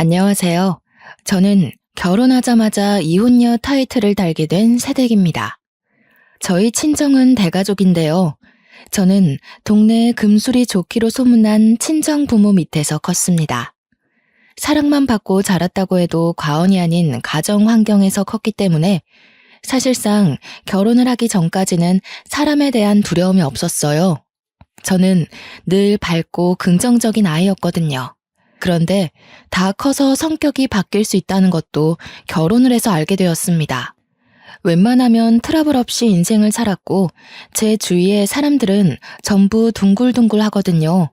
안녕하세요. 저는 결혼하자마자 이혼녀 타이틀을 달게 된 새댁입니다. 저희 친정은 대가족인데요. 저는 동네에 금술이 좋기로 소문난 친정 부모 밑에서 컸습니다. 사랑만 받고 자랐다고 해도 과언이 아닌 가정 환경에서 컸기 때문에 사실상 결혼을 하기 전까지는 사람에 대한 두려움이 없었어요. 저는 늘 밝고 긍정적인 아이였거든요. 그런데 다 커서 성격이 바뀔 수 있다는 것도 결혼을 해서 알게 되었습니다. 웬만하면 트러블 없이 인생을 살았고 제 주위의 사람들은 전부 둥글둥글 하거든요.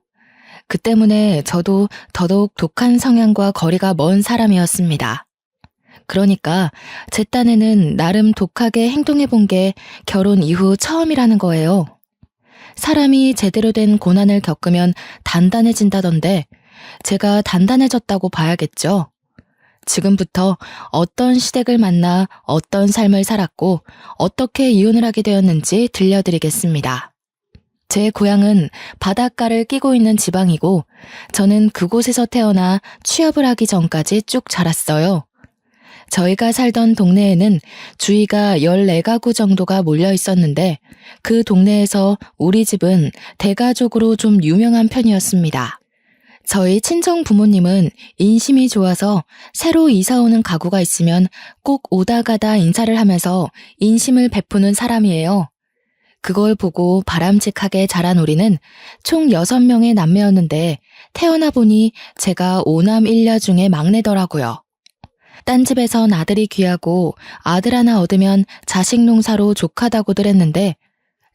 그 때문에 저도 더더욱 독한 성향과 거리가 먼 사람이었습니다. 그러니까 제 딴에는 나름 독하게 행동해 본 게 결혼 이후 처음이라는 거예요. 사람이 제대로 된 고난을 겪으면 단단해진다던데 제가 단단해졌다고 봐야겠죠. 지금부터 어떤 시댁을 만나 어떤 삶을 살았고 어떻게 이혼을 하게 되었는지 들려드리겠습니다. 제 고향은 바닷가를 끼고 있는 지방이고 저는 그곳에서 태어나 취업을 하기 전까지 쭉 자랐어요. 저희가 살던 동네에는 주위가 14가구 정도가 몰려 있었는데 그 동네에서 우리 집은 대가족으로 좀 유명한 편이었습니다. 저희 친정 부모님은 인심이 좋아서 새로 이사 오는 가구가 있으면 꼭 오다 가다 인사를 하면서 인심을 베푸는 사람이에요. 그걸 보고 바람직하게 자란 우리는 총 6명의 남매였는데 태어나 보니 제가 5남 1녀 중에 막내더라고요. 딴 집에선 아들이 귀하고 아들 하나 얻으면 자식 농사로 족하다고들 했는데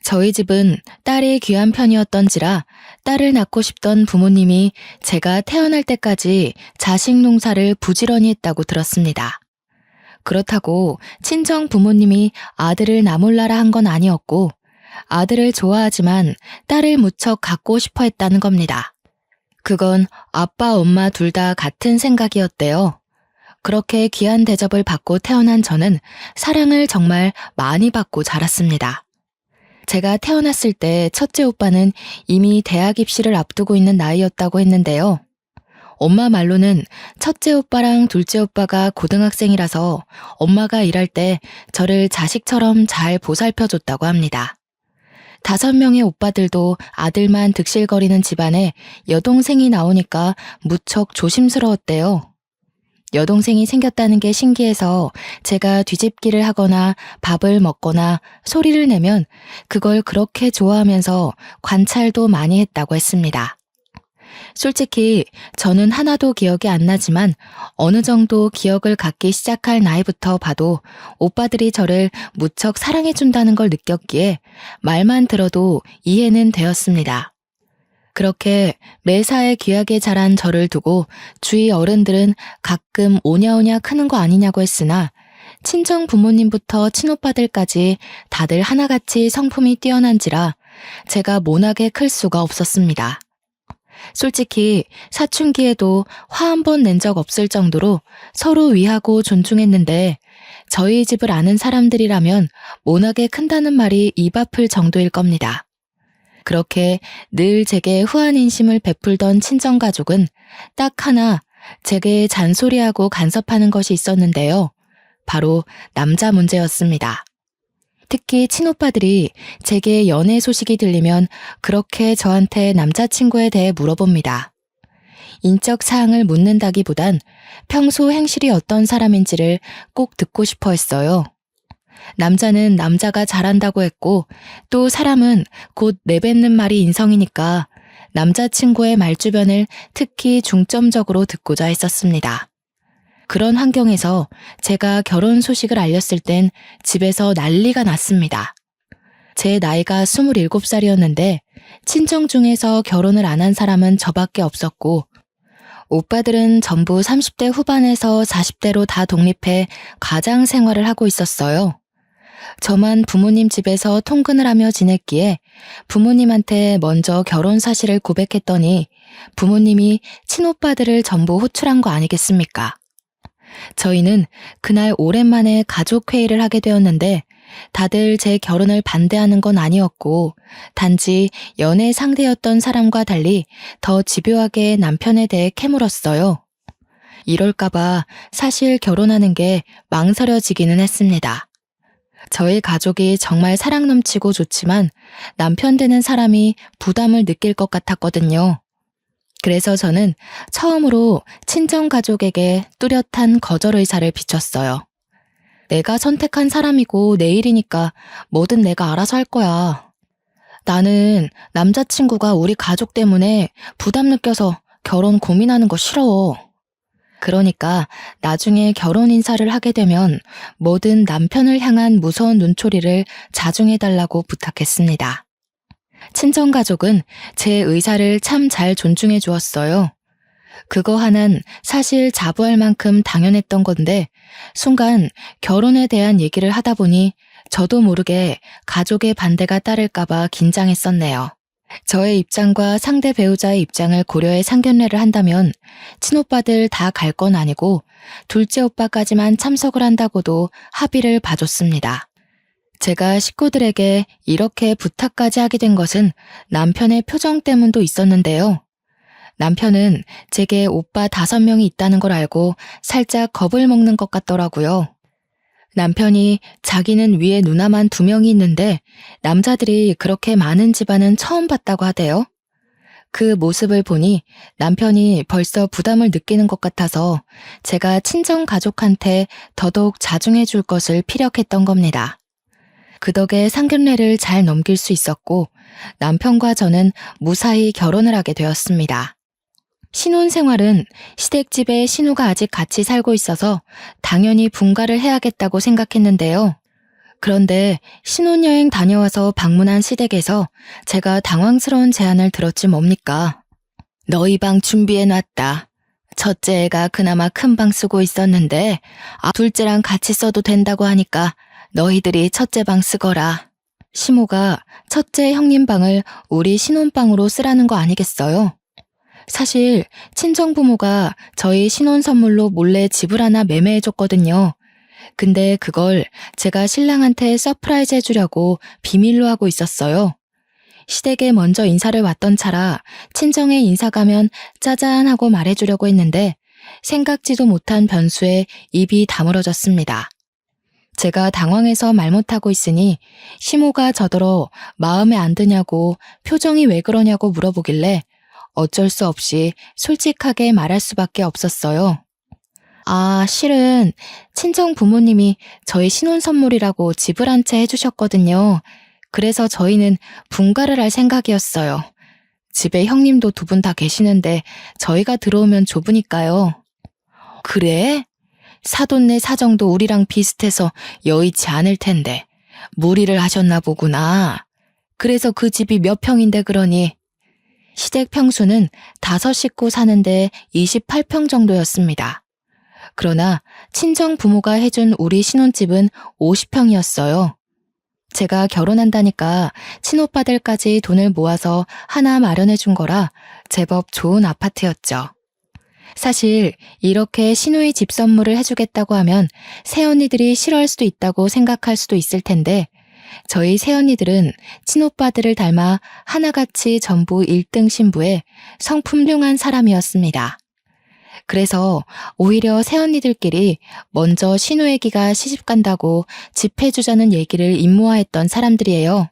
저희 집은 딸이 귀한 편이었던지라 딸을 낳고 싶던 부모님이 제가 태어날 때까지 자식 농사를 부지런히 했다고 들었습니다. 그렇다고 친정 부모님이 아들을 나몰라라 한 건 아니었고 아들을 좋아하지만 딸을 무척 갖고 싶어 했다는 겁니다. 그건 아빠, 엄마 둘 다 같은 생각이었대요. 그렇게 귀한 대접을 받고 태어난 저는 사랑을 정말 많이 받고 자랐습니다. 제가 태어났을 때 첫째 오빠는 이미 대학 입시를 앞두고 있는 나이였다고 했는데요. 엄마 말로는 첫째 오빠랑 둘째 오빠가 고등학생이라서 엄마가 일할 때 저를 자식처럼 잘 보살펴줬다고 합니다. 5명의 오빠들도 아들만 득실거리는 집안에 여동생이 나오니까 무척 조심스러웠대요. 여동생이 생겼다는 게 신기해서 제가 뒤집기를 하거나 밥을 먹거나 소리를 내면 그걸 그렇게 좋아하면서 관찰도 많이 했다고 했습니다. 솔직히 저는 하나도 기억이 안 나지만 어느 정도 기억을 갖기 시작할 나이부터 봐도 오빠들이 저를 무척 사랑해준다는 걸 느꼈기에 말만 들어도 이해는 되었습니다. 그렇게 매사에 귀하게 자란 저를 두고 주위 어른들은 가끔 오냐오냐 크는 거 아니냐고 했으나 친정 부모님부터 친오빠들까지 다들 하나같이 성품이 뛰어난지라 제가 모나게 클 수가 없었습니다. 솔직히 사춘기에도 화 한 번 낸 적 없을 정도로 서로 위하고 존중했는데 저희 집을 아는 사람들이라면 모나게 큰다는 말이 입 아플 정도일 겁니다. 그렇게 늘 제게 후한 인심을 베풀던 친정가족은 딱 하나 제게 잔소리하고 간섭하는 것이 있었는데요. 바로 남자 문제였습니다. 특히 친오빠들이 제게 연애 소식이 들리면 그렇게 저한테 남자친구에 대해 물어봅니다. 인적 사항을 묻는다기보단 평소 행실이 어떤 사람인지를 꼭 듣고 싶어 했어요. 남자는 남자가 잘한다고 했고 또 사람은 곧 내뱉는 말이 인성이니까 남자친구의 말주변을 특히 중점적으로 듣고자 했었습니다. 그런 환경에서 제가 결혼 소식을 알렸을 땐 집에서 난리가 났습니다. 제 나이가 27살이었는데 친정 중에서 결혼을 안 한 사람은 저밖에 없었고 오빠들은 전부 30대 후반에서 40대로 다 독립해 가장 생활을 하고 있었어요. 저만 부모님 집에서 통근을 하며 지냈기에 부모님한테 먼저 결혼 사실을 고백했더니 부모님이 친오빠들을 전부 호출한 거 아니겠습니까? 저희는 그날 오랜만에 가족 회의를 하게 되었는데 다들 제 결혼을 반대하는 건 아니었고 단지 연애 상대였던 사람과 달리 더 집요하게 남편에 대해 캐물었어요. 이럴까봐 사실 결혼하는 게 망설여지기는 했습니다. 저희 가족이 정말 사랑 넘치고 좋지만 남편 되는 사람이 부담을 느낄 것 같았거든요. 그래서 저는 처음으로 친정 가족에게 뚜렷한 거절 의사를 비췄어요. 내가 선택한 사람이고 내 일이니까 뭐든 내가 알아서 할 거야. 나는 남자친구가 우리 가족 때문에 부담 느껴서 결혼 고민하는 거 싫어. 그러니까 나중에 결혼 인사를 하게 되면 뭐든 남편을 향한 무서운 눈초리를 자중해달라고 부탁했습니다. 친정가족은 제 의사를 참 잘 존중해 주었어요. 그거 하나는 사실 자부할 만큼 당연했던 건데 순간 결혼에 대한 얘기를 하다 보니 저도 모르게 가족의 반대가 따를까봐 긴장했었네요. 저의 입장과 상대 배우자의 입장을 고려해 상견례를 한다면 친오빠들 다 갈 건 아니고 둘째 오빠까지만 참석을 한다고도 합의를 봐줬습니다. 제가 식구들에게 이렇게 부탁까지 하게 된 것은 남편의 표정 때문도 있었는데요. 남편은 제게 오빠 5명이 있다는 걸 알고 살짝 겁을 먹는 것 같더라고요. 남편이 자기는 위에 누나만 2명이 있는데 남자들이 그렇게 많은 집안은 처음 봤다고 하대요. 그 모습을 보니 남편이 벌써 부담을 느끼는 것 같아서 제가 친정 가족한테 더더욱 자중해 줄 것을 피력했던 겁니다. 그 덕에 상견례를 잘 넘길 수 있었고 남편과 저는 무사히 결혼을 하게 되었습니다. 신혼생활은 시댁집에 신우가 아직 같이 살고 있어서 당연히 분가를 해야겠다고 생각했는데요. 그런데 신혼여행 다녀와서 방문한 시댁에서 제가 당황스러운 제안을 들었지 뭡니까? 너희 방 준비해놨다. 첫째 애가 그나마 큰 방 쓰고 있었는데 둘째랑 같이 써도 된다고 하니까 너희들이 첫째 방 쓰거라. 시모가 첫째 형님 방을 우리 신혼방으로 쓰라는 거 아니겠어요? 사실 친정부모가 저희 신혼 선물로 몰래 집을 하나 매매해줬거든요. 근데 그걸 제가 신랑한테 서프라이즈 해주려고 비밀로 하고 있었어요. 시댁에 먼저 인사를 왔던 차라 친정에 인사 가면 짜잔 하고 말해주려고 했는데 생각지도 못한 변수에 입이 다물어졌습니다. 제가 당황해서 말 못하고 있으니 시모가 저더러 마음에 안 드냐고 표정이 왜 그러냐고 물어보길래 어쩔 수 없이 솔직하게 말할 수밖에 없었어요. 실은 친정 부모님이 저희 신혼 선물이라고 집을 한 채 해주셨거든요. 그래서 저희는 분가를 할 생각이었어요. 집에 형님도 2분 다 계시는데 저희가 들어오면 좁으니까요. 그래? 사돈네 사정도 우리랑 비슷해서 여의치 않을 텐데 무리를 하셨나 보구나. 그래서 그 집이 몇 평인데 그러니? 시댁 평수는 5식구 사는데 28평 정도였습니다. 그러나 친정 부모가 해준 우리 신혼집은 50평이었어요. 제가 결혼한다니까 친오빠들까지 돈을 모아서 하나 마련해 준 거라 제법 좋은 아파트였죠. 사실 이렇게 시누이 집 선물을 해주겠다고 하면 새언니들이 싫어할 수도 있다고 생각할 수도 있을 텐데 저희 새언니들은 친오빠들을 닮아 하나같이 전부 1등 신부에 성품흉한 사람이었습니다. 그래서 오히려 새언니들끼리 먼저 시누애기가 시집간다고 집 해주자는 얘기를 임모아했던 사람들이에요.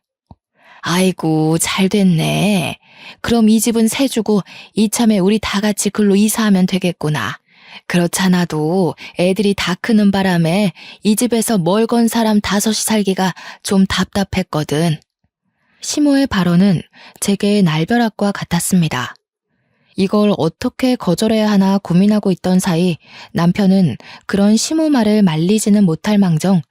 아이고 잘 됐네. 그럼 이 집은 새 주고 이참에 우리 다 같이 글로 이사하면 되겠구나. 그렇잖아도 애들이 다 크는 바람에 이 집에서 멀건 사람 5이 살기가 좀 답답했거든. 시모의 발언은 제게 날벼락과 같았습니다. 이걸 어떻게 거절해야 하나 고민하고 있던 사이 남편은 그런 시모 말을 말리지는 못할 망정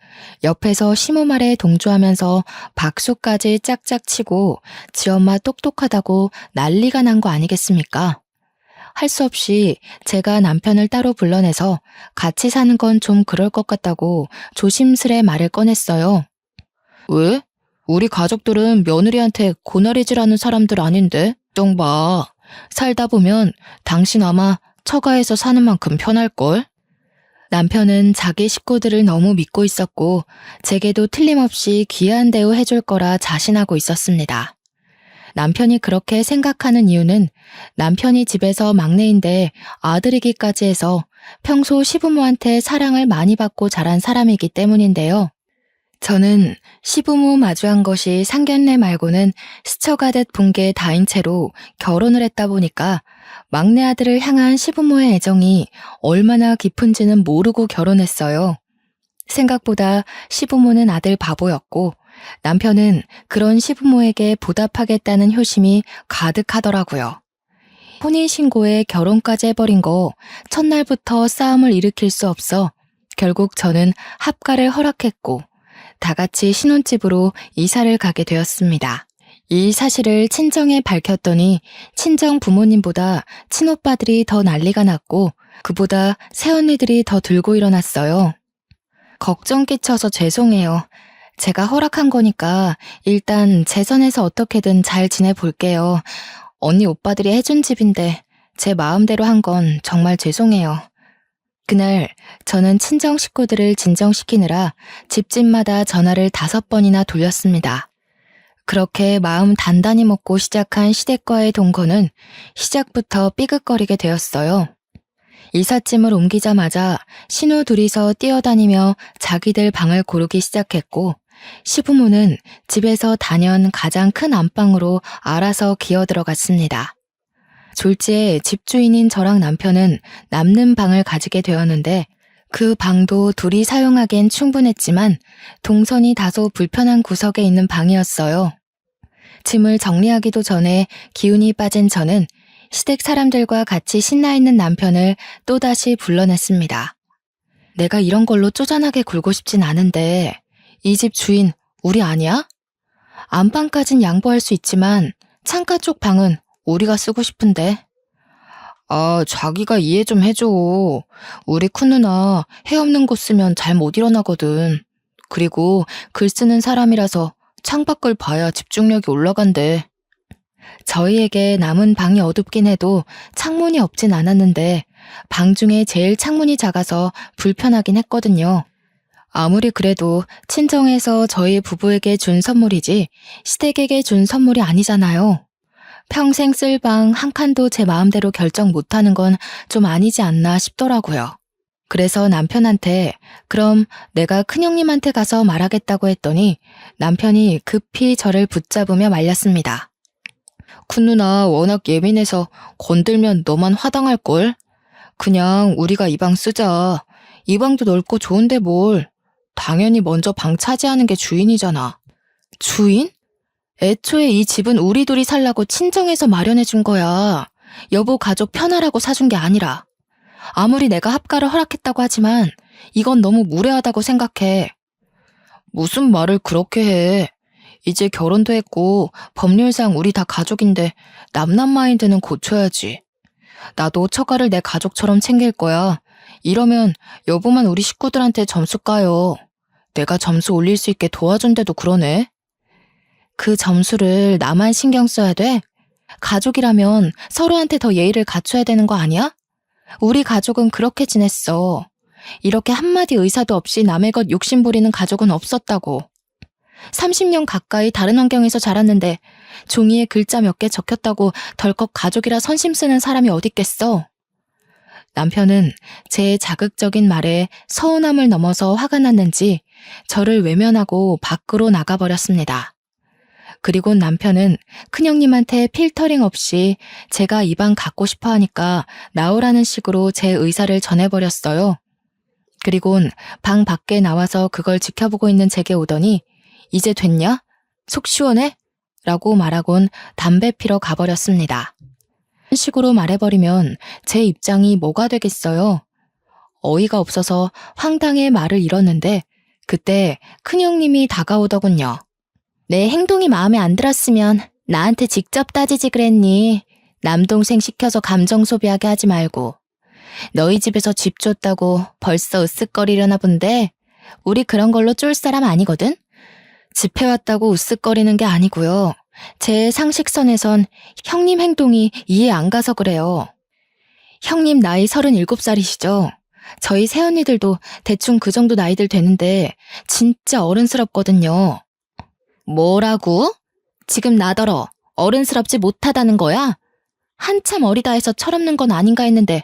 옆에서 시모 말에 동조하면서 박수까지 짝짝 치고 지엄마 똑똑하다고 난리가 난 거 아니겠습니까? 할 수 없이 제가 남편을 따로 불러내서 같이 사는 건 좀 그럴 것 같다고 조심스레 말을 꺼냈어요. 왜? 우리 가족들은 며느리한테 고나리질하는 사람들 아닌데? 좀 봐. 살다 보면 당신 아마 처가에서 사는 만큼 편할걸? 남편은 자기 식구들을 너무 믿고 있었고 제게도 틀림없이 귀한 대우 해줄 거라 자신하고 있었습니다. 남편이 그렇게 생각하는 이유는 남편이 집에서 막내인데 아들이기까지 해서 평소 시부모한테 사랑을 많이 받고 자란 사람이기 때문인데요. 저는 시부모 마주한 것이 상견례 말고는 스쳐가듯 본 게 다인 채로 결혼을 했다 보니까 막내 아들을 향한 시부모의 애정이 얼마나 깊은지는 모르고 결혼했어요. 생각보다 시부모는 아들 바보였고 남편은 그런 시부모에게 보답하겠다는 효심이 가득하더라고요. 혼인신고에 결혼까지 해버린 거 첫날부터 싸움을 일으킬 수 없어 결국 저는 합가를 허락했고 다 같이 신혼집으로 이사를 가게 되었습니다. 이 사실을 친정에 밝혔더니 친정 부모님보다 친오빠들이 더 난리가 났고 그보다 새언니들이 더 들고 일어났어요. 걱정 끼쳐서 죄송해요. 제가 허락한 거니까 일단 제 선에서 어떻게든 잘 지내볼게요. 언니 오빠들이 해준 집인데 제 마음대로 한 건 정말 죄송해요. 그날 저는 친정 식구들을 진정시키느라 집집마다 전화를 5번이나 돌렸습니다. 그렇게 마음 단단히 먹고 시작한 시댁과의 동거는 시작부터 삐걱거리게 되었어요. 이삿짐을 옮기자마자 신우 둘이서 뛰어다니며 자기들 방을 고르기 시작했고 시부모는 집에서 단연 가장 큰 안방으로 알아서 기어 들어갔습니다. 졸지에 집주인인 저랑 남편은 남는 방을 가지게 되었는데 그 방도 둘이 사용하기엔 충분했지만 동선이 다소 불편한 구석에 있는 방이었어요. 짐을 정리하기도 전에 기운이 빠진 저는 시댁 사람들과 같이 신나 있는 남편을 또다시 불러냈습니다. 내가 이런 걸로 쪼잔하게 굴고 싶진 않은데 이 집 주인 우리 아니야? 안방까진 양보할 수 있지만 창가 쪽 방은 우리가 쓰고 싶은데. 아, 자기가 이해 좀 해줘. 우리 큰 누나 해 없는 곳 쓰면 잘 못 일어나거든. 그리고 글 쓰는 사람이라서 창밖을 봐야 집중력이 올라간대. 저희에게 남은 방이 어둡긴 해도 창문이 없진 않았는데 방 중에 제일 창문이 작아서 불편하긴 했거든요. 아무리 그래도 친정에서 저희 부부에게 준 선물이지 시댁에게 준 선물이 아니잖아요. 평생 쓸 방 한 칸도 제 마음대로 결정 못하는 건 좀 아니지 않나 싶더라고요. 그래서 남편한테 그럼 내가 큰형님한테 가서 말하겠다고 했더니 남편이 급히 저를 붙잡으며 말렸습니다. 큰 누나 워낙 예민해서 건들면 너만 화당할걸? 그냥 우리가 이 방 쓰자. 이 방도 넓고 좋은데 뭘. 당연히 먼저 방 차지하는 게 주인이잖아. 주인? 애초에 이 집은 우리 둘이 살라고 친정에서 마련해 준 거야. 여보 가족 편하라고 사준 게 아니라. 아무리 내가 합가를 허락했다고 하지만 이건 너무 무례하다고 생각해. 무슨 말을 그렇게 해. 이제 결혼도 했고 법률상 우리 다 가족인데 남남 마인드는 고쳐야지. 나도 처가를 내 가족처럼 챙길 거야. 이러면 여보만 우리 식구들한테 점수 까요. 내가 점수 올릴 수 있게 도와준대도 그러네. 그 점수를 나만 신경 써야 돼? 가족이라면 서로한테 더 예의를 갖춰야 되는 거 아니야? 우리 가족은 그렇게 지냈어. 이렇게 한마디 의사도 없이 남의 것 욕심 부리는 가족은 없었다고. 30년 가까이 다른 환경에서 자랐는데 종이에 글자 몇 개 적혔다고 덜컥 가족이라 선심 쓰는 사람이 어딨겠어? 남편은 제 자극적인 말에 서운함을 넘어서 화가 났는지 저를 외면하고 밖으로 나가버렸습니다. 그리고 남편은 큰형님한테 필터링 없이 제가 이 방 갖고 싶어 하니까 나오라는 식으로 제 의사를 전해버렸어요. 그리곤 방 밖에 나와서 그걸 지켜보고 있는 제게 오더니 이제 됐냐? 속 시원해? 라고 말하곤 담배 피러 가버렸습니다. 이런 식으로 말해버리면 제 입장이 뭐가 되겠어요? 어이가 없어서 황당해 말을 잃었는데 그때 큰형님이 다가오더군요. 내 행동이 마음에 안 들었으면 나한테 직접 따지지 그랬니? 남동생 시켜서 감정 소비하게 하지 말고. 너희 집에서 집 줬다고 벌써 으쓱거리려나 본데 우리 그런 걸로 쫄 사람 아니거든? 집 해왔다고 으쓱거리는 게 아니고요. 제 상식선에선 형님 행동이 이해 안 가서 그래요. 형님 나이 37살이시죠? 저희 새언니들도 대충 그 정도 나이들 되는데 진짜 어른스럽거든요. 뭐라고? 지금 나더러 어른스럽지 못하다는 거야? 한참 어리다 해서 철없는 건 아닌가 했는데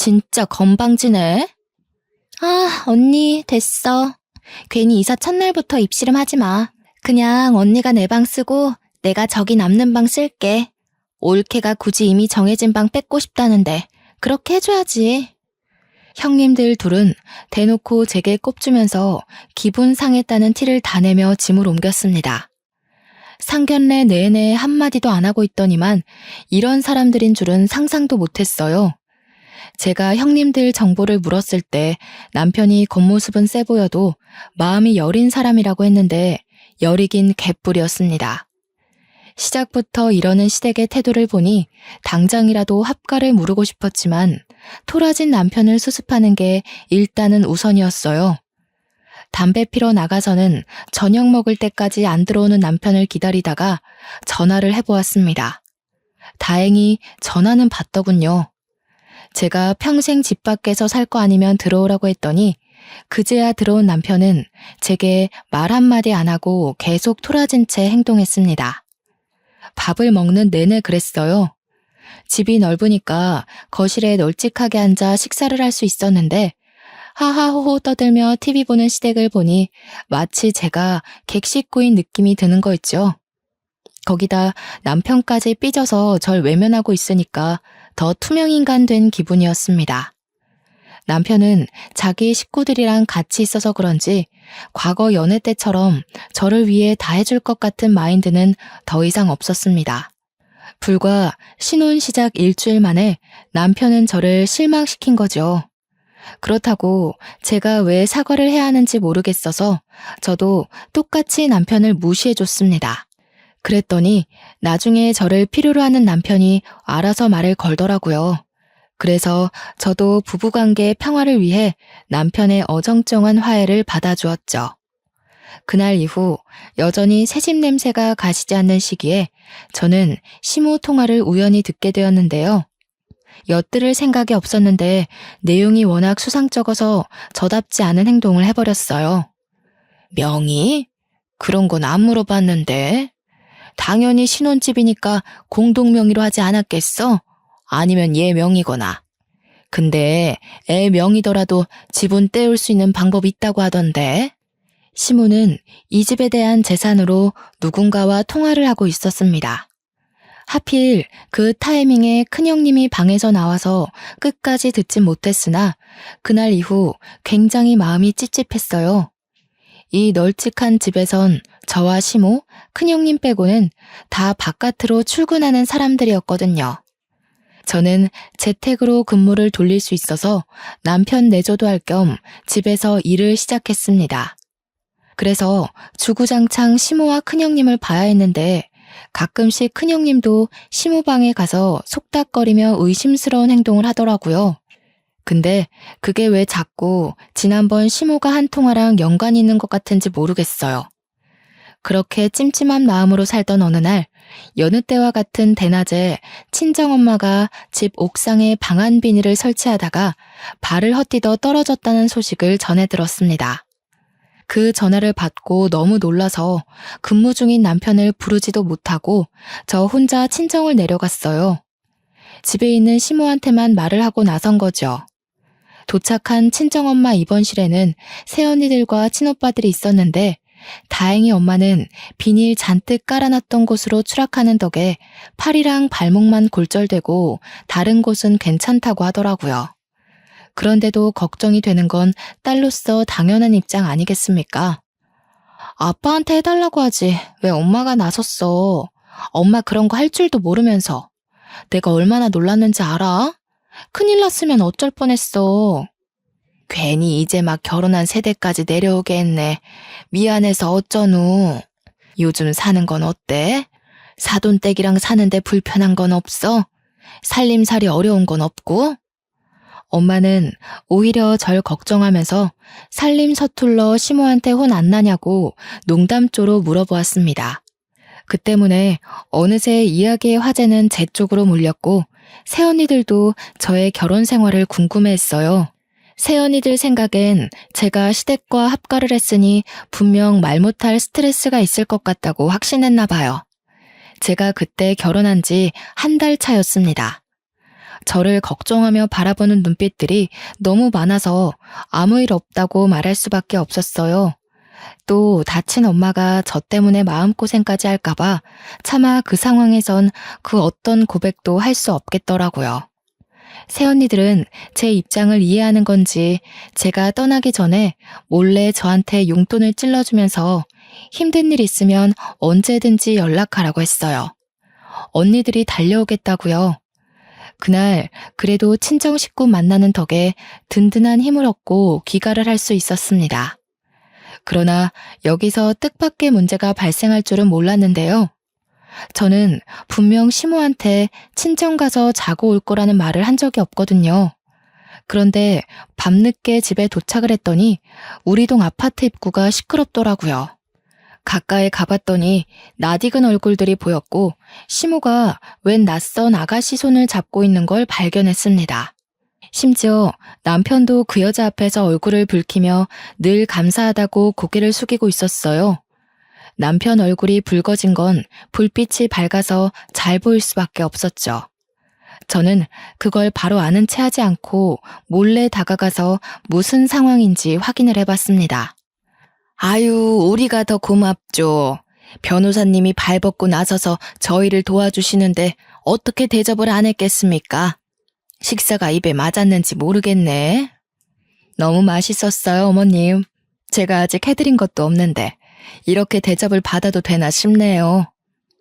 진짜 건방지네. 아, 언니, 됐어. 괜히 이사 첫날부터 입씨름 하지 마. 그냥 언니가 내 방 쓰고 내가 저기 남는 방 쓸게. 올케가 굳이 이미 정해진 방 뺏고 싶다는데 그렇게 해줘야지. 형님들 둘은 대놓고 제게 꼽주면서 기분 상했다는 티를 다 내며 짐을 옮겼습니다. 상견례 내내 한마디도 안 하고 있더니만 이런 사람들인 줄은 상상도 못했어요. 제가 형님들 정보를 물었을 때 남편이 겉모습은 세 보여도 마음이 여린 사람이라고 했는데 여리긴 개뿔이었습니다. 시작부터 이러는 시댁의 태도를 보니 당장이라도 합가를 물고 싶었지만 토라진 남편을 수습하는 게 일단은 우선이었어요. 담배 피러 나가서는 저녁 먹을 때까지 안 들어오는 남편을 기다리다가 전화를 해보았습니다. 다행히 전화는 받더군요. 제가 평생 집 밖에서 살 거 아니면 들어오라고 했더니 그제야 들어온 남편은 제게 말 한마디 안 하고 계속 토라진 채 행동했습니다. 밥을 먹는 내내 그랬어요. 집이 넓으니까 거실에 널찍하게 앉아 식사를 할 수 있었는데 하하호호 떠들며 TV 보는 시댁을 보니 마치 제가 객식구인 느낌이 드는 거 있죠. 거기다 남편까지 삐져서 절 외면하고 있으니까 더 투명인간 된 기분이었습니다. 남편은 자기 식구들이랑 같이 있어서 그런지 과거 연애 때처럼 저를 위해 다 해줄 것 같은 마인드는 더 이상 없었습니다. 불과 신혼 시작 일주일 만에 남편은 저를 실망시킨 거죠. 그렇다고 제가 왜 사과를 해야 하는지 모르겠어서 저도 똑같이 남편을 무시해줬습니다. 그랬더니 나중에 저를 필요로 하는 남편이 알아서 말을 걸더라고요. 그래서 저도 부부관계 평화를 위해 남편의 어정쩡한 화해를 받아주었죠. 그날 이후 여전히 새집 냄새가 가시지 않는 시기에 저는 시모 통화를 우연히 듣게 되었는데요. 엿들을 생각이 없었는데 내용이 워낙 수상쩍어서 저답지 않은 행동을 해버렸어요. 명의? 그런 건 안 물어봤는데. 당연히 신혼집이니까 공동명의로 하지 않았겠어? 아니면 얘 명의거나. 근데 애 명의더라도 지분 떼울 수 있는 방법이 있다고 하던데. 시모는 이 집에 대한 재산으로 누군가와 통화를 하고 있었습니다. 하필 그 타이밍에 큰형님이 방에서 나와서 끝까지 듣진 못했으나 그날 이후 굉장히 마음이 찝찝했어요. 이 널찍한 집에선 저와 시모, 큰형님 빼고는 다 바깥으로 출근하는 사람들이었거든요. 저는 재택으로 근무를 돌릴 수 있어서 남편 내조도 할 겸 집에서 일을 시작했습니다. 그래서 주구장창 시모와 큰형님을 봐야 했는데 가끔씩 큰형님도 시모 방에 가서 속닥거리며 의심스러운 행동을 하더라고요. 근데 그게 왜 자꾸 지난번 시모가 한 통화랑 연관이 있는 것 같은지 모르겠어요. 그렇게 찜찜한 마음으로 살던 어느 날 여느 때와 같은 대낮에 친정엄마가 집 옥상에 방안 비닐을 설치하다가 발을 헛디뎌 떨어졌다는 소식을 전해 들었습니다. 그 전화를 받고 너무 놀라서 근무 중인 남편을 부르지도 못하고 저 혼자 친정을 내려갔어요. 집에 있는 시모한테만 말을 하고 나선 거죠. 도착한 친정엄마 입원실에는 새언니들과 친오빠들이 있었는데 다행히 엄마는 비닐 잔뜩 깔아놨던 곳으로 추락하는 덕에 팔이랑 발목만 골절되고 다른 곳은 괜찮다고 하더라고요. 그런데도 걱정이 되는 건 딸로서 당연한 입장 아니겠습니까? 아빠한테 해달라고 하지 왜 엄마가 나섰어. 엄마 그런 거 할 줄도 모르면서. 내가 얼마나 놀랐는지 알아? 큰일 났으면 어쩔 뻔했어. 괜히 이제 막 결혼한 세대까지 내려오게 했네. 미안해서 어쩌누. 요즘 사는 건 어때? 사돈댁이랑 사는데 불편한 건 없어? 살림살이 어려운 건 없고? 엄마는 오히려 절 걱정하면서 살림 서툴러 시모한테 혼 안 나냐고 농담조로 물어보았습니다. 그 때문에 어느새 이야기의 화제는 제 쪽으로 몰렸고 새언니들도 저의 결혼 생활을 궁금해했어요. 새언니들 생각엔 제가 시댁과 합가를 했으니 분명 말 못할 스트레스가 있을 것 같다고 확신했나 봐요. 제가 그때 결혼한 지 한 달 차였습니다. 저를 걱정하며 바라보는 눈빛들이 너무 많아서 아무 일 없다고 말할 수밖에 없었어요. 또 다친 엄마가 저 때문에 마음고생까지 할까봐 차마 그 상황에선 그 어떤 고백도 할 수 없겠더라고요. 새언니들은 제 입장을 이해하는 건지 제가 떠나기 전에 몰래 저한테 용돈을 찔러주면서 힘든 일 있으면 언제든지 연락하라고 했어요. 언니들이 달려오겠다고요. 그날 그래도 친정 식구 만나는 덕에 든든한 힘을 얻고 귀가를 할 수 있었습니다. 그러나 여기서 뜻밖의 문제가 발생할 줄은 몰랐는데요. 저는 분명 시모한테 친정 가서 자고 올 거라는 말을 한 적이 없거든요. 그런데 밤늦게 집에 도착을 했더니 우리 동 아파트 입구가 시끄럽더라고요. 가까이 가봤더니 낯익은 얼굴들이 보였고 시모가 웬 낯선 아가씨 손을 잡고 있는 걸 발견했습니다. 심지어 남편도 그 여자 앞에서 얼굴을 붉히며 늘 감사하다고 고개를 숙이고 있었어요. 남편 얼굴이 붉어진 건 불빛이 밝아서 잘 보일 수밖에 없었죠. 저는 그걸 바로 아는 체 하지 않고 몰래 다가가서 무슨 상황인지 확인을 해봤습니다. 아유, 우리가 더 고맙죠. 변호사님이 발벗고 나서서 저희를 도와주시는데 어떻게 대접을 안 했겠습니까? 식사가 입에 맞았는지 모르겠네. 너무 맛있었어요, 어머님. 제가 아직 해드린 것도 없는데 이렇게 대접을 받아도 되나 싶네요.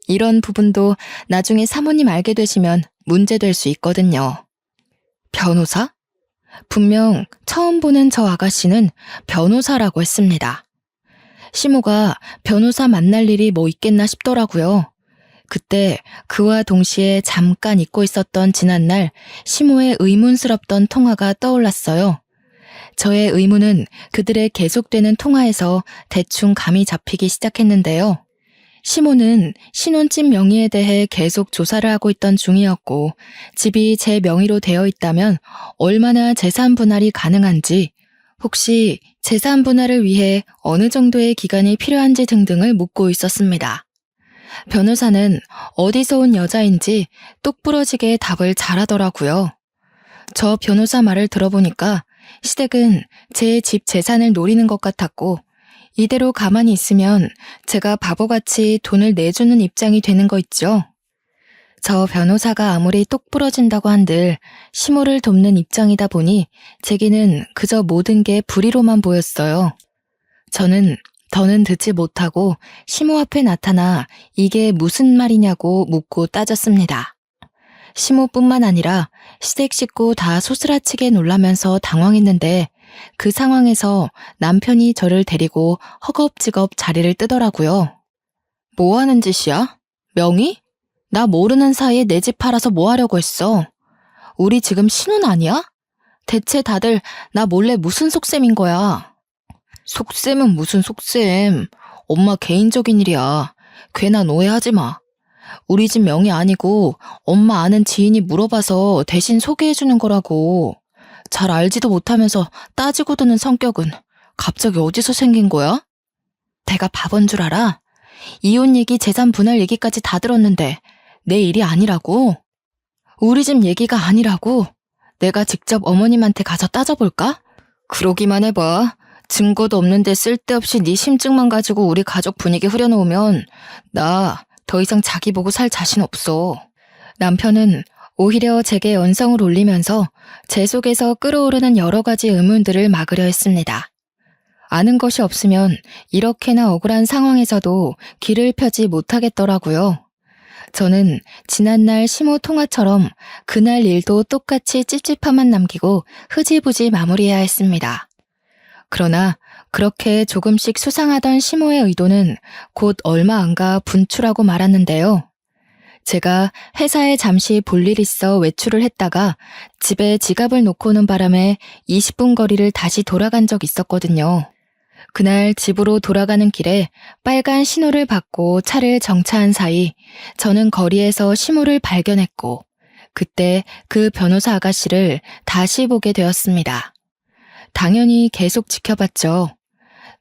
이런 부분도 나중에 사모님 알게 되시면 문제될 수 있거든요. 변호사? 분명 처음 보는 저 아가씨는 변호사라고 했습니다. 시모가 변호사 만날 일이 뭐 있겠나 싶더라고요. 그때 그와 동시에 잠깐 잊고 있었던 지난날 시모의 의문스럽던 통화가 떠올랐어요. 저의 의문은 그들의 계속되는 통화에서 대충 감이 잡히기 시작했는데요. 시모는 신혼집 명의에 대해 계속 조사를 하고 있던 중이었고 집이 제 명의로 되어 있다면 얼마나 재산 분할이 가능한지, 혹시 재산 분할을 위해 어느 정도의 기간이 필요한지 등등을 묻고 있었습니다. 변호사는 어디서 온 여자인지 똑부러지게 답을 잘하더라고요. 저 변호사 말을 들어보니까 시댁은 제 집 재산을 노리는 것 같았고 이대로 가만히 있으면 제가 바보같이 돈을 내주는 입장이 되는 거 있죠. 저 변호사가 아무리 똑부러진다고 한들 시모를 돕는 입장이다 보니 제게는 그저 모든 게 불의로만 보였어요. 저는 더는 듣지 못하고 시모 앞에 나타나 이게 무슨 말이냐고 묻고 따졌습니다. 시모뿐만 아니라 시댁 식구 다 소스라치게 놀라면서 당황했는데 그 상황에서 남편이 저를 데리고 허겁지겁 자리를 뜨더라고요. 뭐 하는 짓이야? 명의? 나 모르는 사이에 내 집 팔아서 뭐 하려고 했어? 우리 지금 신혼 아니야? 대체 다들 나 몰래 무슨 속셈인 거야? 속셈은 무슨 속셈? 엄마 개인적인 일이야. 괜한 오해하지 마. 우리 집 명의 아니고 엄마 아는 지인이 물어봐서 대신 소개해주는 거라고. 잘 알지도 못하면서 따지고 드는 성격은 갑자기 어디서 생긴 거야? 내가 바본 줄 알아? 이혼 얘기, 재산 분할 얘기까지 다 들었는데 내 일이 아니라고? 우리 집 얘기가 아니라고? 내가 직접 어머님한테 가서 따져볼까? 그러기만 해봐. 증거도 없는데 쓸데없이 네 심증만 가지고 우리 가족 분위기 흐려놓으면 나 더 이상 자기 보고 살 자신 없어. 남편은 오히려 제게 언성을 올리면서 제 속에서 끓어오르는 여러 가지 의문들을 막으려 했습니다. 아는 것이 없으면 이렇게나 억울한 상황에서도 길을 펴지 못하겠더라고요. 저는 지난날 시모 통화처럼 그날 일도 똑같이 찝찝함만 남기고 흐지부지 마무리해야 했습니다. 그러나 그렇게 조금씩 수상하던 시모의 의도는 곧 얼마 안 가 분출하고 말았는데요. 제가 회사에 잠시 볼 일 있어 외출을 했다가 집에 지갑을 놓고 오는 바람에 20분 거리를 다시 돌아간 적 있었거든요. 그날 집으로 돌아가는 길에 빨간 신호를 받고 차를 정차한 사이 저는 거리에서 시모를 발견했고 그때 그 변호사 아가씨를 다시 보게 되었습니다. 당연히 계속 지켜봤죠.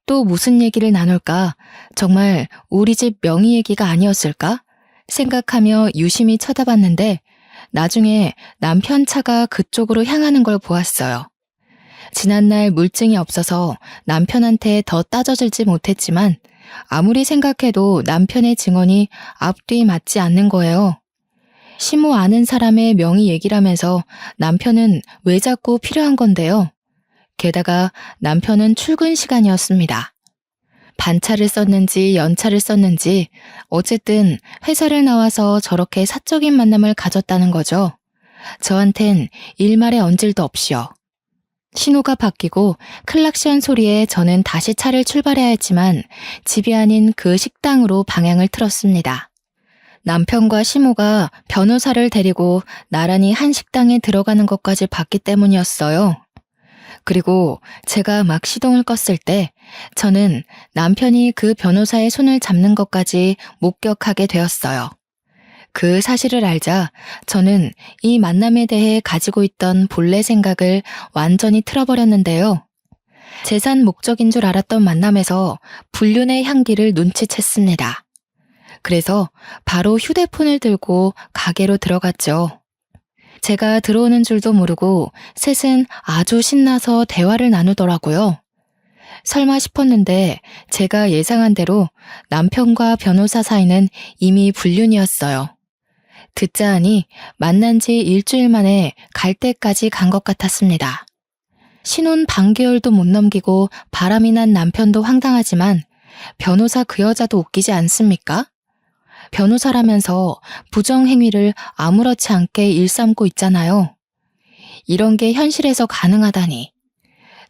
또 무슨 얘기를 나눌까? 정말 우리 집 명의 얘기가 아니었을까? 생각하며 유심히 쳐다봤는데 나중에 남편 차가 그쪽으로 향하는 걸 보았어요. 지난날 물증이 없어서 남편한테 더 따져들지 못했지만 아무리 생각해도 남편의 증언이 앞뒤 맞지 않는 거예요. 시모 아는 사람의 명의 얘기라면서 남편은 왜 자꾸 필요한 건데요. 게다가 남편은 출근 시간이었습니다. 반차를 썼는지 연차를 썼는지 어쨌든 회사를 나와서 저렇게 사적인 만남을 가졌다는 거죠. 저한텐 일말의 언질도 없이요. 신호가 바뀌고 클락션 소리에 저는 다시 차를 출발해야 했지만 집이 아닌 그 식당으로 방향을 틀었습니다. 남편과 시모가 변호사를 데리고 나란히 한 식당에 들어가는 것까지 봤기 때문이었어요. 그리고 제가 막 시동을 껐을 때 저는 남편이 그 변호사의 손을 잡는 것까지 목격하게 되었어요. 그 사실을 알자 저는 이 만남에 대해 가지고 있던 본래 생각을 완전히 틀어버렸는데요. 재산 목적인 줄 알았던 만남에서 불륜의 향기를 눈치챘습니다. 그래서 바로 휴대폰을 들고 가게로 들어갔죠. 제가 들어오는 줄도 모르고 셋은 아주 신나서 대화를 나누더라고요. 설마 싶었는데 제가 예상한 대로 남편과 변호사 사이는 이미 불륜이었어요. 듣자 하니 만난 지 일주일 만에 갈 때까지 간 것 같았습니다. 신혼 반개월도 못 넘기고 바람이 난 남편도 황당하지만 변호사 그 여자도 웃기지 않습니까? 변호사라면서 부정행위를 아무렇지 않게 일삼고 있잖아요. 이런 게 현실에서 가능하다니.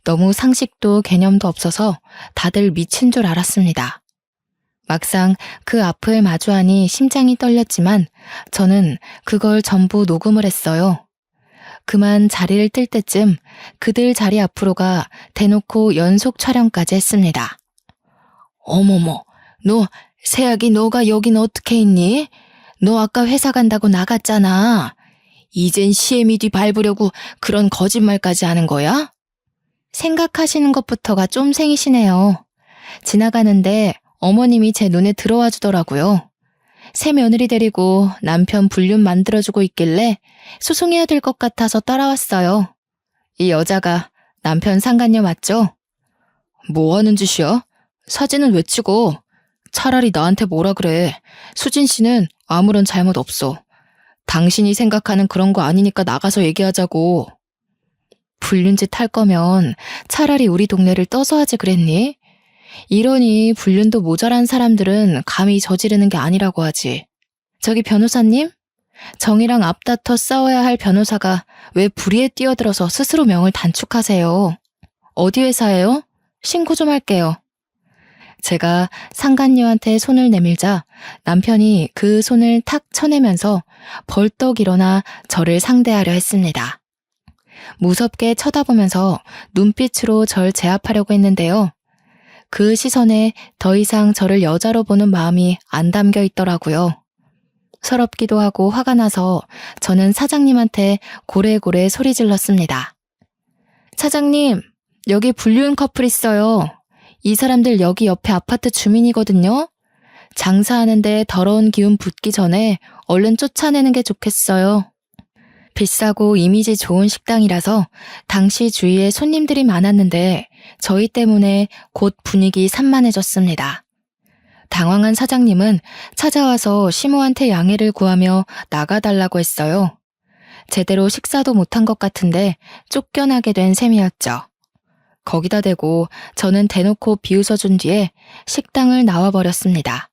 너무 상식도 개념도 없어서 다들 미친 줄 알았습니다. 막상 그 앞을 마주하니 심장이 떨렸지만 저는 그걸 전부 녹음을 했어요. 그만 자리를 뜰 때쯤 그들 자리 앞으로가 대놓고 연속 촬영까지 했습니다. 어머머, 세약이 너가 여긴 어떻게 있니? 너 아까 회사 간다고 나갔잖아. 이젠 CMED 밟으려고 그런 거짓말까지 하는 거야? 생각하시는 것부터가 쫌생이시네요. 지나가는데 어머님이 제 눈에 들어와 주더라고요. 새 며느리 데리고 남편 불륜 만들어주고 있길래 소송해야 될 것 같아서 따라왔어요. 이 여자가 남편 상간녀 맞죠? 뭐 하는 짓이야? 사진은 왜 찍어? 차라리 나한테 뭐라 그래. 수진 씨는 아무런 잘못 없어. 당신이 생각하는 그런 거 아니니까 나가서 얘기하자고. 불륜짓 할 거면 차라리 우리 동네를 떠서 하지 그랬니? 이러니 불륜도 모자란 사람들은 감히 저지르는 게 아니라고 하지. 저기 변호사님? 정의랑 앞다퉈 싸워야 할 변호사가 왜 불의에 뛰어들어서 스스로 명을 단축하세요? 어디 회사예요? 신고 좀 할게요. 제가 상간녀한테 손을 내밀자 남편이 그 손을 탁 쳐내면서 벌떡 일어나 저를 상대하려 했습니다. 무섭게 쳐다보면서 눈빛으로 절 제압하려고 했는데요. 그 시선에 더 이상 저를 여자로 보는 마음이 안 담겨 있더라고요. 서럽기도 하고 화가 나서 저는 사장님한테 고래고래 소리 질렀습니다. 사장님, 여기 불륜 커플 있어요. 이 사람들 여기 옆에 아파트 주민이거든요. 장사하는데 더러운 기운 붙기 전에 얼른 쫓아내는 게 좋겠어요. 비싸고 이미지 좋은 식당이라서 당시 주위에 손님들이 많았는데 저희 때문에 곧 분위기 산만해졌습니다. 당황한 사장님은 찾아와서 시모한테 양해를 구하며 나가달라고 했어요. 제대로 식사도 못한 것 같은데 쫓겨나게 된 셈이었죠. 거기다 대고 저는 대놓고 비웃어준 뒤에 식당을 나와버렸습니다.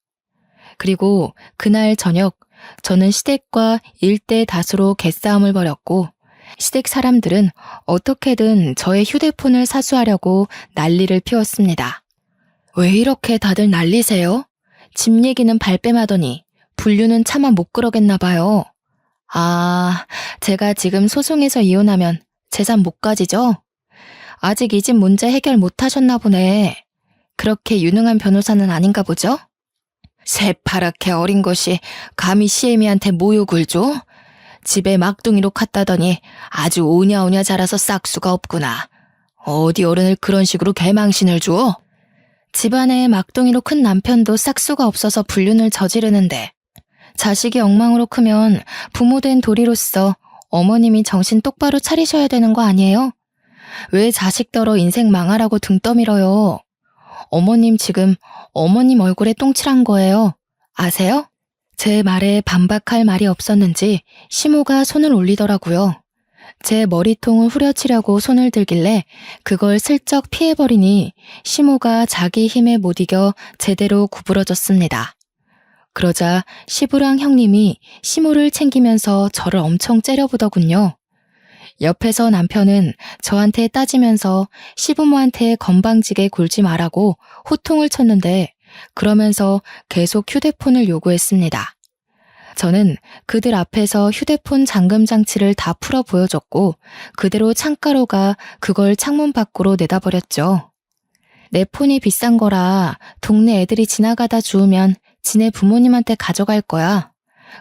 그리고 그날 저녁 저는 시댁과 일대 다수로 개싸움을 벌였고 시댁 사람들은 어떻게든 저의 휴대폰을 사수하려고 난리를 피웠습니다. 왜 이렇게 다들 난리세요? 집 얘기는 발뺌하더니 불륜은 차마 못 그러겠나 봐요. 아, 제가 지금 소송해서 이혼하면 재산 못 가지죠? 아직 이 집 문제 해결 못 하셨나 보네. 그렇게 유능한 변호사는 아닌가 보죠? 새파랗게 어린 것이 감히 시애미한테 모욕을 줘? 집에 막둥이로 갔다더니 아주 오냐오냐 자라서 싹수가 없구나. 어디 어른을 그런 식으로 개망신을 줘? 집안에 막둥이로 큰 남편도 싹수가 없어서 불륜을 저지르는데 자식이 엉망으로 크면 부모된 도리로서 어머님이 정신 똑바로 차리셔야 되는 거 아니에요? 왜 자식더러 인생 망하라고 등 떠밀어요? 어머님 지금 어머님 얼굴에 똥칠한 거예요. 아세요? 제 말에 반박할 말이 없었는지 시모가 손을 올리더라고요. 제 머리통을 후려치려고 손을 들길래 그걸 슬쩍 피해버리니 시모가 자기 힘에 못 이겨 제대로 구부러졌습니다. 그러자 시부랑 형님이 시모를 챙기면서 저를 엄청 째려보더군요. 옆에서 남편은 저한테 따지면서 시부모한테 건방지게 굴지 말라고 호통을 쳤는데 그러면서 계속 휴대폰을 요구했습니다. 저는 그들 앞에서 휴대폰 잠금 장치를 다 풀어 보여줬고 그대로 창가로 가 그걸 창문 밖으로 내다버렸죠. 내 폰이 비싼 거라 동네 애들이 지나가다 주우면 지네 부모님한테 가져갈 거야.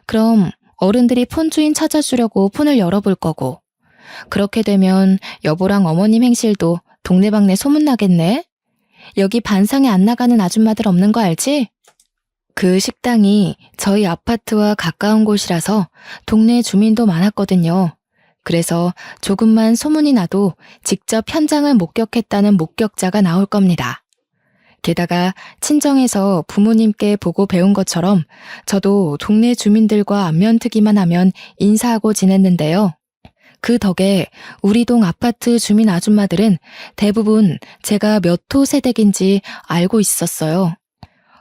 그럼 어른들이 폰 주인 찾아주려고 폰을 열어볼 거고. 그렇게 되면 여보랑 어머님 행실도 동네방네 소문나겠네? 여기 반상에 안 나가는 아줌마들 없는 거 알지? 그 식당이 저희 아파트와 가까운 곳이라서 동네 주민도 많았거든요. 그래서 조금만 소문이 나도 직접 현장을 목격했다는 목격자가 나올 겁니다. 게다가 친정에서 부모님께 보고 배운 것처럼 저도 동네 주민들과 안면트기만 하면 인사하고 지냈는데요. 그 덕에 우리 동 아파트 주민 아줌마들은 대부분 제가 몇 호 세댁인지 알고 있었어요.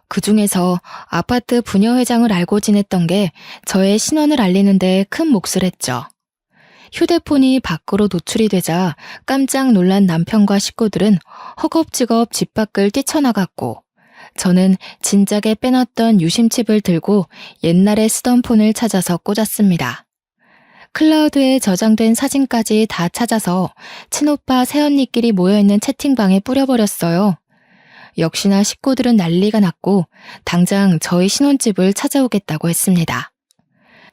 그 중에서 아파트 부녀회장을 알고 지냈던 게 저의 신원을 알리는데 큰 몫을 했죠. 휴대폰이 밖으로 노출이 되자 깜짝 놀란 남편과 식구들은 허겁지겁 집 밖을 뛰쳐나갔고 저는 진작에 빼놨던 유심칩을 들고 옛날에 쓰던 폰을 찾아서 꽂았습니다. 클라우드에 저장된 사진까지 다 찾아서 친오빠 새언니끼리 모여있는 채팅방에 뿌려버렸어요. 역시나 식구들은 난리가 났고 당장 저희 신혼집을 찾아오겠다고 했습니다.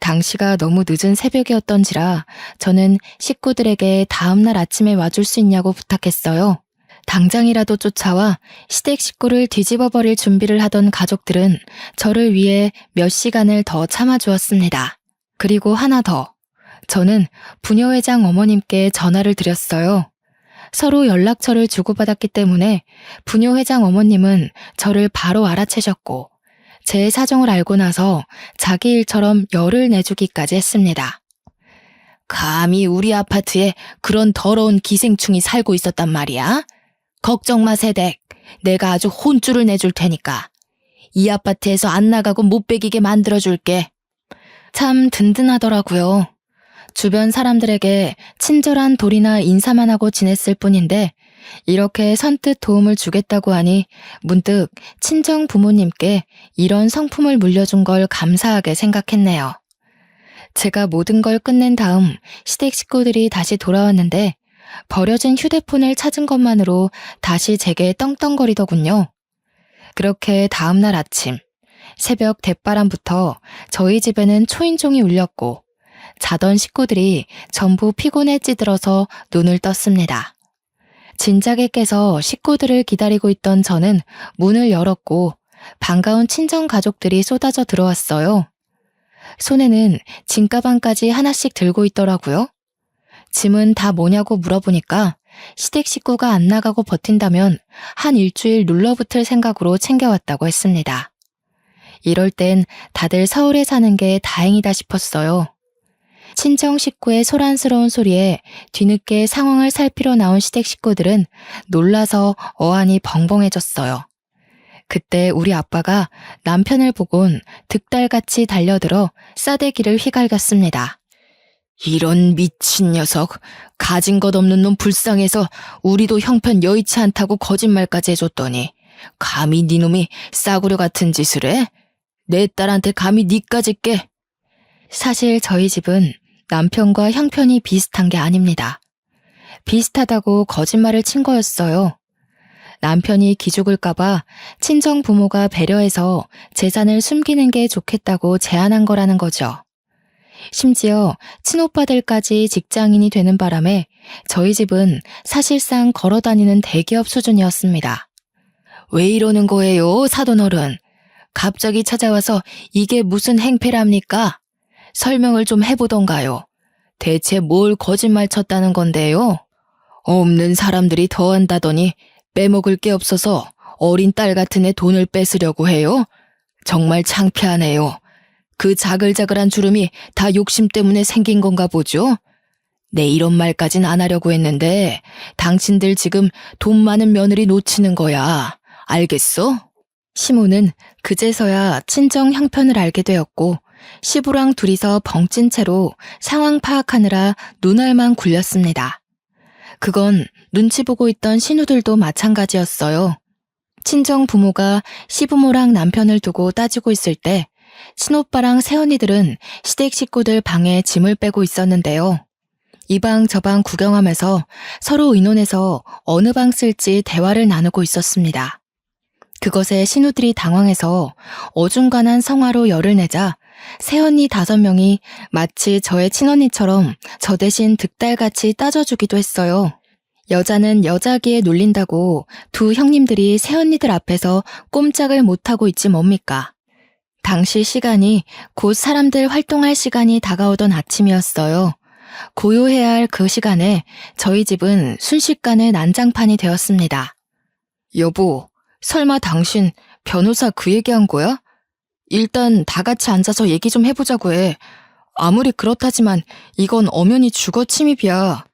당시가 너무 늦은 새벽이었던지라 저는 식구들에게 다음날 아침에 와줄 수 있냐고 부탁했어요. 당장이라도 쫓아와 시댁 식구를 뒤집어버릴 준비를 하던 가족들은 저를 위해 몇 시간을 더 참아주었습니다. 그리고 하나 더. 저는 부녀회장 어머님께 전화를 드렸어요. 서로 연락처를 주고받았기 때문에 부녀회장 어머님은 저를 바로 알아채셨고 제 사정을 알고 나서 자기 일처럼 열을 내주기까지 했습니다. 감히 우리 아파트에 그런 더러운 기생충이 살고 있었단 말이야? 걱정 마 새댁. 내가 아주 혼쭐을 내줄 테니까. 이 아파트에서 안 나가고 못 베기게 만들어줄게. 참 든든하더라고요. 주변 사람들에게 친절한 도리나 인사만 하고 지냈을 뿐인데 이렇게 선뜻 도움을 주겠다고 하니 문득 친정 부모님께 이런 성품을 물려준 걸 감사하게 생각했네요. 제가 모든 걸 끝낸 다음 시댁 식구들이 다시 돌아왔는데 버려진 휴대폰을 찾은 것만으로 다시 제게 떵떵거리더군요. 그렇게 다음날 아침 새벽 대바람부터 저희 집에는 초인종이 울렸고 자던 식구들이 전부 피곤에 찌들어서 눈을 떴습니다. 진작에 깨서 식구들을 기다리고 있던 저는 문을 열었고 반가운 친정 가족들이 쏟아져 들어왔어요. 손에는 짐가방까지 하나씩 들고 있더라고요. 짐은 다 뭐냐고 물어보니까 시댁 식구가 안 나가고 버틴다면 한 일주일 눌러붙을 생각으로 챙겨왔다고 했습니다. 이럴 땐 다들 서울에 사는 게 다행이다 싶었어요. 친정 식구의 소란스러운 소리에 뒤늦게 상황을 살피러 나온 시댁 식구들은 놀라서 어안이 벙벙해졌어요. 그때 우리 아빠가 남편을 보곤 득달같이 달려들어 싸대기를 휘갈겼습니다. 이런 미친 녀석, 가진 것 없는 놈 불쌍해서 우리도 형편 여의치 않다고 거짓말까지 해줬더니 감히 네 놈이 싸구려 같은 짓을 해? 내 딸한테 감히 니까지 깨? 사실 저희 집은 남편과 형편이 비슷한 게 아닙니다. 비슷하다고 거짓말을 친 거였어요. 남편이 기죽을까봐 친정 부모가 배려해서 재산을 숨기는 게 좋겠다고 제안한 거라는 거죠. 심지어 친오빠들까지 직장인이 되는 바람에 저희 집은 사실상 걸어다니는 대기업 수준이었습니다. 왜 이러는 거예요, 사돈어른? 갑자기 찾아와서 이게 무슨 행패랍니까? 설명을 좀 해보던가요. 대체 뭘 거짓말 쳤다는 건데요? 없는 사람들이 더한다더니 빼먹을 게 없어서 어린 딸 같은 애 돈을 뺏으려고 해요? 정말 창피하네요. 그 자글자글한 주름이 다 욕심 때문에 생긴 건가 보죠? 네, 이런 말까진 안 하려고 했는데 당신들 지금 돈 많은 며느리 놓치는 거야. 알겠어? 시모는 그제서야 친정 형편을 알게 되었고 시부랑 둘이서 벙찐 채로 상황 파악하느라 눈알만 굴렸습니다. 그건 눈치 보고 있던 신우들도 마찬가지였어요. 친정 부모가 시부모랑 남편을 두고 따지고 있을 때 친오빠랑 새언니들은 시댁 식구들 방에 짐을 빼고 있었는데요. 이 방 저 방 구경하면서 서로 의논해서 어느 방 쓸지 대화를 나누고 있었습니다. 그것에 신우들이 당황해서 어중간한 성화로 열을 내자 새언니 5명이 마치 저의 친언니처럼 저 대신 득달같이 따져주기도 했어요. 여자는 여자기에 놀린다고 두 형님들이 새언니들 앞에서 꼼짝을 못하고 있지 뭡니까. 당시 시간이 곧 사람들 활동할 시간이 다가오던 아침이었어요. 고요해야 할 그 시간에 저희 집은 순식간에 난장판이 되었습니다. 여보, 설마 당신 변호사 그 얘기한 거야? 일단 다 같이 앉아서 얘기 좀 해보자고 해. 아무리 그렇다지만 이건 엄연히 주거 침입이야.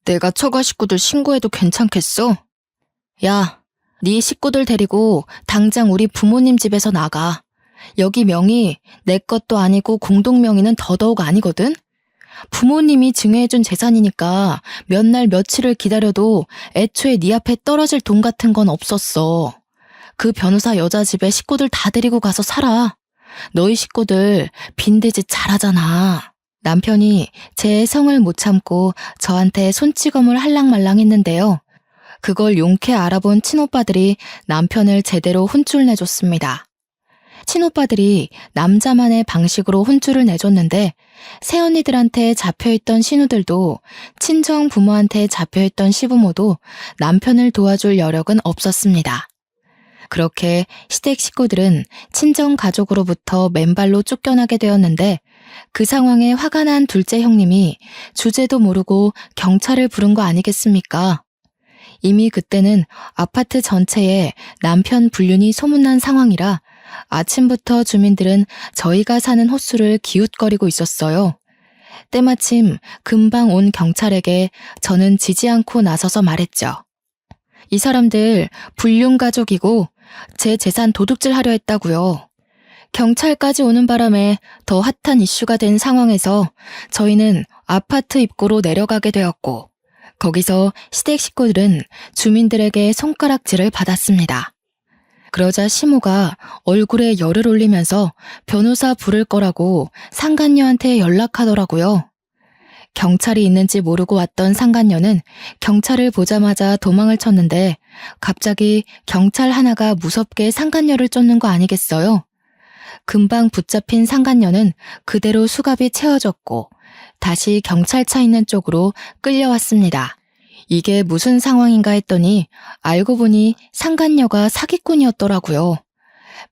내가 처가 식구들 신고해도 괜찮겠어? 야, 네 식구들 데리고 당장 우리 부모님 집에서 나가. 여기 명의 내 것도 아니고 공동명의는 더더욱 아니거든? 부모님이 증여해준 재산이니까 몇 날 며칠을 기다려도 애초에 네 앞에 떨어질 돈 같은 건 없었어. 그 변호사 여자 집에 식구들 다 데리고 가서 살아. 너희 식구들 빈대짓 잘하잖아. 남편이 제 성을 못 참고 저한테 손찌검을 할랑말랑 했는데요. 그걸 용케 알아본 친오빠들이 남편을 제대로 혼쭐 내줬습니다. 친오빠들이 남자만의 방식으로 혼쭐을 내줬는데 새언니들한테 잡혀있던 신우들도 친정 부모한테 잡혀있던 시부모도 남편을 도와줄 여력은 없었습니다. 그렇게 시댁 식구들은 친정 가족으로부터 맨발로 쫓겨나게 되었는데 그 상황에 화가 난 둘째 형님이 주제도 모르고 경찰을 부른 거 아니겠습니까? 이미 그때는 아파트 전체에 남편 불륜이 소문난 상황이라 아침부터 주민들은 저희가 사는 호수를 기웃거리고 있었어요. 때마침 금방 온 경찰에게 저는 지지 않고 나서서 말했죠. 이 사람들 불륜 가족이고 제 재산 도둑질 하려 했다고요. 경찰까지 오는 바람에 더 핫한 이슈가 된 상황에서 저희는 아파트 입구로 내려가게 되었고 거기서 시댁 식구들은 주민들에게 손가락질을 받았습니다. 그러자 시모가 얼굴에 열을 올리면서 변호사 부를 거라고 상간녀한테 연락하더라고요. 경찰이 있는지 모르고 왔던 상간녀는 경찰을 보자마자 도망을 쳤는데 갑자기 경찰 하나가 무섭게 상간녀를 쫓는 거 아니겠어요? 금방 붙잡힌 상간녀는 그대로 수갑이 채워졌고 다시 경찰차 있는 쪽으로 끌려왔습니다. 이게 무슨 상황인가 했더니 알고 보니 상간녀가 사기꾼이었더라고요.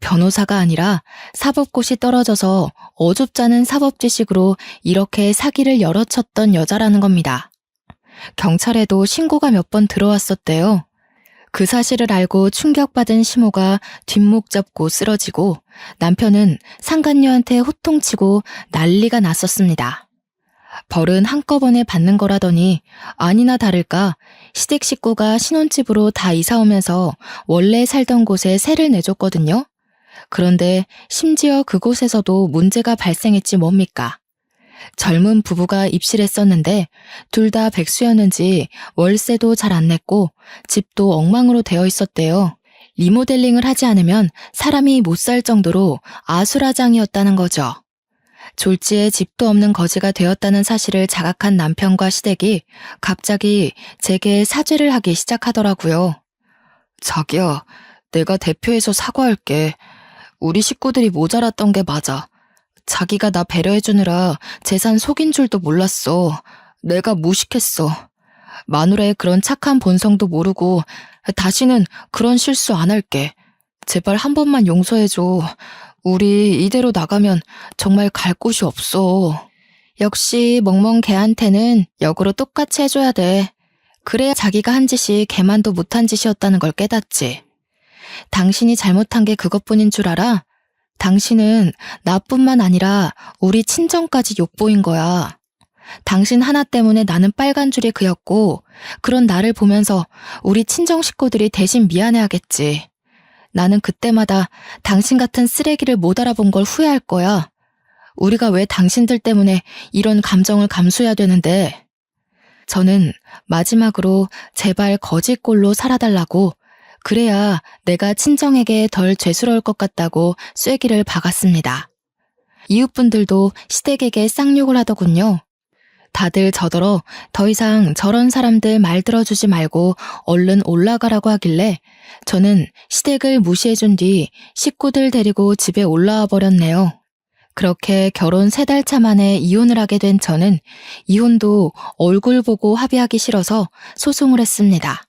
변호사가 아니라 사법고시 떨어져서 어줍잖은 사법지식으로 이렇게 사기를 열어쳤던 여자라는 겁니다. 경찰에도 신고가 몇 번 들어왔었대요. 그 사실을 알고 충격받은 시모가 뒷목 잡고 쓰러지고 남편은 상간녀한테 호통치고 난리가 났었습니다. 벌은 한꺼번에 받는 거라더니 아니나 다를까 시댁 식구가 신혼집으로 다 이사 오면서 원래 살던 곳에 세를 내줬거든요. 그런데 심지어 그곳에서도 문제가 발생했지 뭡니까? 젊은 부부가 입실했었는데 둘 다 백수였는지 월세도 잘 안 냈고 집도 엉망으로 되어 있었대요. 리모델링을 하지 않으면 사람이 못 살 정도로 아수라장이었다는 거죠. 졸지에 집도 없는 거지가 되었다는 사실을 자각한 남편과 시댁이 갑자기 제게 사죄를 하기 시작하더라고요. 자기야, 내가 대표해서 사과할게. 우리 식구들이 모자랐던 게 맞아. 자기가 나 배려해주느라 재산 속인 줄도 몰랐어. 내가 무식했어. 마누라의 그런 착한 본성도 모르고 다시는 그런 실수 안 할게. 제발 한 번만 용서해줘. 우리 이대로 나가면 정말 갈 곳이 없어. 역시 멍멍 개한테는 역으로 똑같이 해줘야 돼. 그래야 자기가 한 짓이 개만도 못한 짓이었다는 걸 깨닫지. 당신이 잘못한 게 그것뿐인 줄 알아? 당신은 나뿐만 아니라 우리 친정까지 욕보인 거야. 당신 하나 때문에 나는 빨간 줄이 그였고, 그런 나를 보면서 우리 친정 식구들이 대신 미안해하겠지. 나는 그때마다 당신 같은 쓰레기를 못 알아본 걸 후회할 거야. 우리가 왜 당신들 때문에 이런 감정을 감수해야 되는데. 저는 마지막으로 제발 거짓골로 살아달라고, 그래야 내가 친정에게 덜 죄스러울 것 같다고 쐐기를 박았습니다. 이웃분들도 시댁에게 쌍욕을 하더군요. 다들 저더러 더 이상 저런 사람들 말 들어주지 말고 얼른 올라가라고 하길래 저는 시댁을 무시해준 뒤 식구들 데리고 집에 올라와 버렸네요. 그렇게 결혼 3달 차 만에 이혼을 하게 된 저는 이혼도 얼굴 보고 합의하기 싫어서 소송을 했습니다.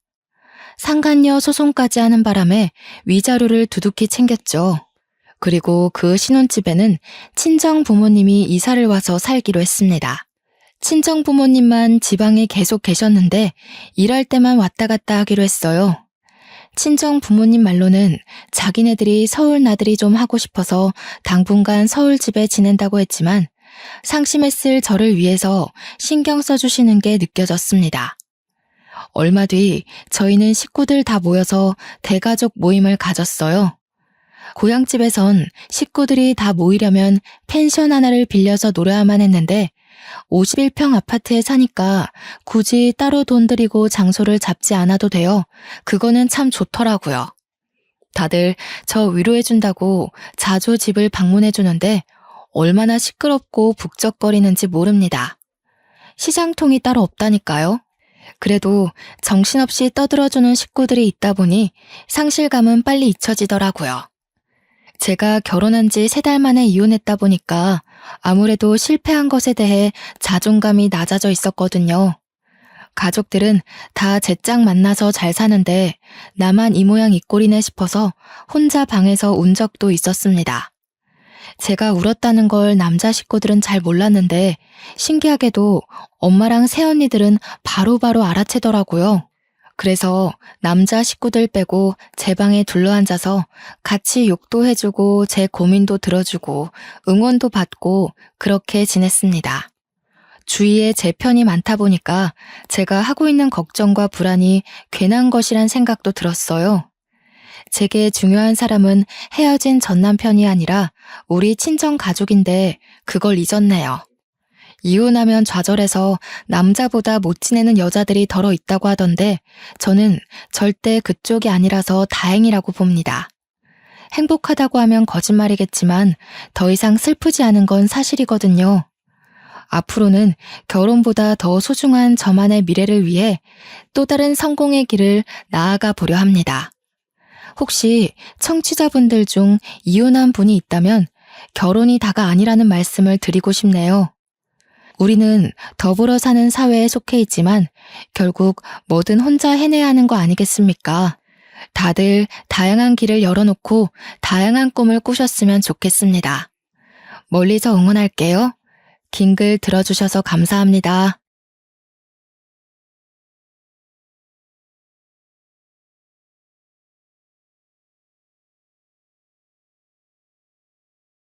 상간녀 소송까지 하는 바람에 위자료를 두둑히 챙겼죠. 그리고 그 신혼집에는 친정 부모님이 이사를 와서 살기로 했습니다. 친정 부모님만 지방에 계속 계셨는데 일할 때만 왔다 갔다 하기로 했어요. 친정 부모님 말로는 자기네들이 서울 나들이 좀 하고 싶어서 당분간 서울 집에 지낸다고 했지만 상심했을 저를 위해서 신경 써주시는 게 느껴졌습니다. 얼마 뒤 저희는 식구들 다 모여서 대가족 모임을 가졌어요. 고향집에선 식구들이 다 모이려면 펜션 하나를 빌려서 놀아야만 했는데 51평 아파트에 사니까 굳이 따로 돈 들이고 장소를 잡지 않아도 돼요. 그거는 참 좋더라고요. 다들 저 위로해준다고 자주 집을 방문해주는데 얼마나 시끄럽고 북적거리는지 모릅니다. 시장통이 따로 없다니까요. 그래도 정신없이 떠들어주는 식구들이 있다 보니 상실감은 빨리 잊혀지더라고요. 제가 결혼한 지 3달 만에 이혼했다 보니까 아무래도 실패한 것에 대해 자존감이 낮아져 있었거든요. 가족들은 다 제 짝 만나서 잘 사는데 나만 이 모양 이 꼴이네 싶어서 혼자 방에서 운 적도 있었습니다. 제가 울었다는 걸 남자 식구들은 잘 몰랐는데 신기하게도 엄마랑 새언니들은 바로바로 알아채더라고요. 그래서 남자 식구들 빼고 제 방에 둘러앉아서 같이 욕도 해주고 제 고민도 들어주고 응원도 받고 그렇게 지냈습니다. 주위에 제 편이 많다 보니까 제가 하고 있는 걱정과 불안이 괜한 것이란 생각도 들었어요. 제게 중요한 사람은 헤어진 전 남편이 아니라 우리 친정 가족인데 그걸 잊었네요. 이혼하면 좌절해서 남자보다 못 지내는 여자들이 덜어 있다고 하던데 저는 절대 그쪽이 아니라서 다행이라고 봅니다. 행복하다고 하면 거짓말이겠지만 더 이상 슬프지 않은 건 사실이거든요. 앞으로는 결혼보다 더 소중한 저만의 미래를 위해 또 다른 성공의 길을 나아가 보려 합니다. 혹시 청취자분들 중 이혼한 분이 있다면 결혼이 다가 아니라는 말씀을 드리고 싶네요. 우리는 더불어 사는 사회에 속해 있지만 결국 뭐든 혼자 해내야 하는 거 아니겠습니까? 다들 다양한 길을 열어놓고 다양한 꿈을 꾸셨으면 좋겠습니다. 멀리서 응원할게요. 긴 글 들어주셔서 감사합니다.